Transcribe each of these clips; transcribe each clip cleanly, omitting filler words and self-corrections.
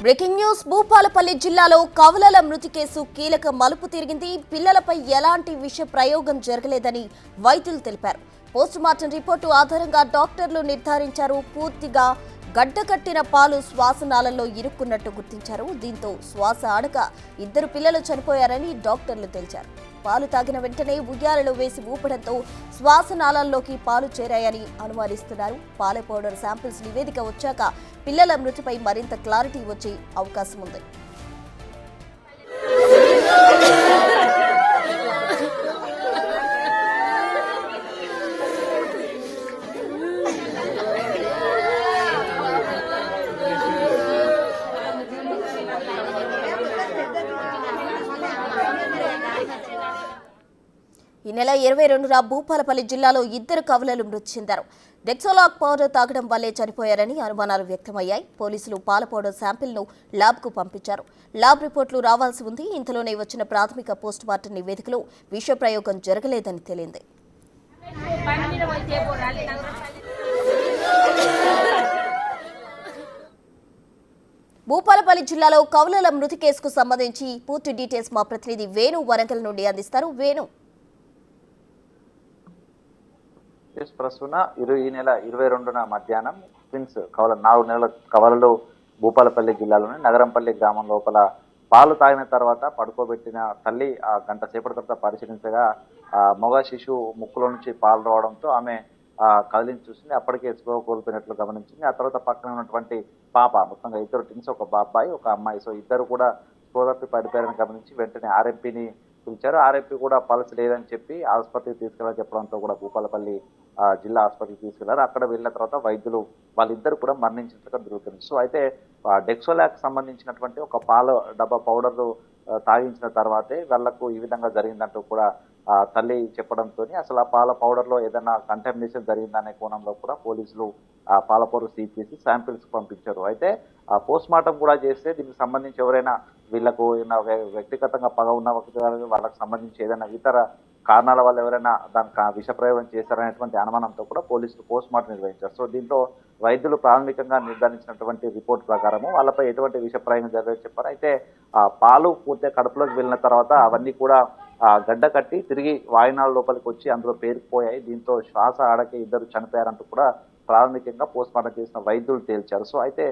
Breaking news Bhupalpally జిల్లాలో కవలల మృతి case కీలక మలుపు తిరిగింది. పిల్లలపై ఎలాంటి విష ప్రయోగం జరగలేదని వైద్యులు తెలిపారు. పోస్టుమార్టం రిపోర్టు ఆధారంగా డాక్టర్లు నిర్ధారించారు. పూర్తిగా గడ్డకట్టిన పాలు శ్వాసనాళంలో ఇరుక్కున్నట్టు గుర్తించారు. దీంతో శ్వాస ఆడక ఇద్దరు పిల్లలు చనిపోయారని డాక్టర్లు తేల్చారు. పాలు తాగిన వెంటనే ఉయ్యాలలో వేసి ఊపడంతో శ్వాసనాళాల్లోకి పాలు చేరాయని అనుమానిస్తున్నారు. పాల పౌడర్ శాంపిల్స్ నివేదిక వచ్చాక పిల్లల మృతిపై మరింత క్లారిటీ వచ్చే అవకాశం ఉంది. ఈ నెల 22న భూపాలపల్లి జిల్లాలో ఇద్దరు కవలలు మృతి చెందారు. డెక్సోలాక్ పౌడర్ తాగడం వల్లే చనిపోయారని అనుమానాలు వ్యక్తమయ్యాయి. పోలీసులు పాల పౌడర్ శాంపిల్ను ల్యాబ్కు పంపించారు. ల్యాబ్ రిపోర్టులు రావాల్సి ఉంది. ఇంతలోనే వచ్చిన ప్రాథమిక పోస్టుమార్టం నివేదికలో విష ప్రయోగం జరగలేదని తేలింది. భూపాలపల్లి జిల్లాలో కవలల మృతి కేసుకు సంబంధించి పూర్తి డీటెయిల్స్ మా ప్రతినిధి వేణు వరంగల్ నుండి అందిస్తారు. వేణు, ప్రస్తుత ఈ నెల 22న మధ్యాహ్నం ట్విన్స్ 4 నెలల కవలలు భూపాలపల్లి జిల్లాలోని నగరంపల్లి గ్రామం లోపల పాలు తాగిన తర్వాత పడుకోబెట్టిన తల్లి ఆ గంట సేపటి తర్వాత పరిశీలించగా మగ శిశువు ముక్కులో నుంచి పాలు రావడంతో ఆమె కదిలించి చూసింది. అప్పటికే స్పృహ కోల్పోయినట్లు గమనించింది. ఆ తర్వాత పక్కన ఉన్నటువంటి పాప, మొత్తంగా ఇద్దరు ట్విన్స్, ఒక అబ్బాయి ఒక అమ్మాయి, సో ఇద్దరు కూడా స్పృహ తప్పి పడిపోయారని గమనించి వెంటనే ఆర్ఎంపీని పిలిచారు. ఆర్ఎంపీ కూడా పల్స్ లేదని చెప్పి ఆసుపత్రికి తీసుకెళ్ళాలని చెప్పడంతో కూడా భూపాలపల్లి జిల్లా ఆసుపత్రికి తీసుకెళ్లారు. అక్కడ వెళ్ళిన తర్వాత వైద్యులు వాళ్ళిద్దరు కూడా మరణించినట్లుగా దొరుకుతుంది. సో అయితే డెక్సోలాక్ సంబంధించినటువంటి ఒక పాల డబ్బా పౌడర్ తాగించిన తర్వాతే వాళ్లకు ఈ విధంగా జరిగిందంటూ కూడా తల్లి చెప్పడంతో అసలు ఆ పాల పౌడర్ లో ఏదైనా కంటామినేషన్ జరిగిందనే కోణంలో కూడా పోలీసులు ఆ పాల పౌడర్ సీజ్ చేసి శాంపిల్స్ పంపించారు. అయితే ఆ పోస్ట్ మార్టం కూడా చేస్తే దీనికి సంబంధించి ఎవరైనా వీళ్లకు వ్యక్తిగతంగా పగ ఉన్న వాళ్ళకి సంబంధించి ఏదైనా ఇతర కారణాల వల్ల ఎవరైనా దానికి విషప్రయోగం చేశారనేటువంటి అనుమానంతో కూడా పోలీసులు పోస్ట్ మార్టం నిర్వహించారు. సో దీంట్లో వైద్యులు ప్రాథమికంగా నిర్ధారించినటువంటి రిపోర్ట్ ప్రకారము వాళ్ళపై ఎటువంటి విషప్రయోగం జరగదని చెప్పారు. అయితే ఆ పాలు పూర్తిగా కడుపులోకి వెళ్ళిన తర్వాత అవన్నీ కూడా గడ్డ కట్టి తిరిగి వాయునాల లోపలికి వచ్చి అందులో పేరుకుపోయాయి. దీంతో శ్వాస ఆడకి ఇద్దరు చనిపోయారంటూ కూడా ప్రాథమికంగా పోస్ట్ మార్టం చేసిన వైద్యులు తేల్చారు. సో అయితే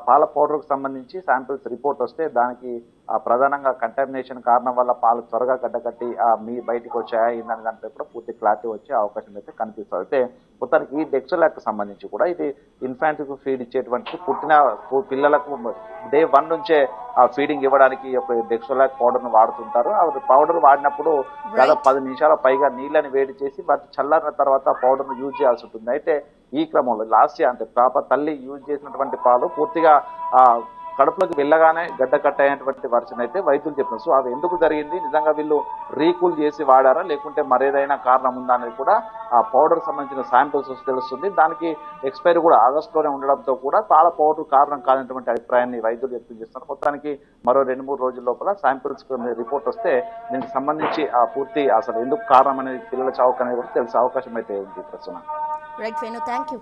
పాల పౌడర్కు సంబంధించి శాంపిల్స్ రిపోర్ట్ వస్తే దానికి ప్రధానంగా కంటామినేషన్ కారణం వల్ల పాలు త్వరగా గడ్డకట్టి మీ బయటకు వచ్చాయా ఏందని దానిపై కూడా పూర్తి క్లారిటీ వచ్చే అవకాశం అయితే కనిపిస్తుంది. అయితే మొత్తానికి ఈ డెక్సోలాక్ సంబంధించి కూడా ఇది ఇన్ఫాంట్కు ఫీడ్ ఇచ్చేటువంటి పుట్టిన పిల్లలకు డే 1 నుంచే ఫీడింగ్ ఇవ్వడానికి ఒక డెక్సోలాక్ పౌడర్ను వాడుతుంటారు. ఆ పౌడర్ వాడినప్పుడు దాదాపు 10 నిమిషాల పైగా నీళ్ళని వేడి చేసి వాటి చల్లారిన తర్వాత పౌడర్ను యూజ్ చేయాల్సి ఉంటుంది. అయితే ఈ క్రమంలో లాస్ట్ అంటే పాప తల్లి యూజ్ చేసినటువంటి పాలు పూర్తిగా కడుపులోకి వెళ్ళగానే గడ్డ కట్ అయినటువంటి వర్షన్ అయితే వైద్యులు చెప్పారు. సో అది ఎందుకు జరిగింది, నిజంగా వీళ్ళు రీకూల్ చేసి వాడారా లేకుంటే మరేదైనా కారణం ఉందా అనేది కూడా ఆ పౌడర్ సంబంధించిన శాంపిల్స్ తెలుస్తుంది. దానికి ఎక్స్పైరీ కూడా ఆగస్టులోనే ఉండడంతో కూడా పాల పౌడర్ కారణం కానటువంటి అభిప్రాయాన్ని వైద్యులు వ్యక్తం చేస్తున్నారు. మొత్తానికి మరో 2-3 రోజుల లోపల శాంపిల్స్ రిపోర్ట్ వస్తే దీనికి సంబంధించి పూర్తి అసలు ఎందుకు కారణం అనేది పిల్లల చావుకు అనేది కూడా తెలిసే అవకాశం అయితే ఉంది. ప్రస్తుతం రైట్ వేణు, థ్యాంక్ యూ.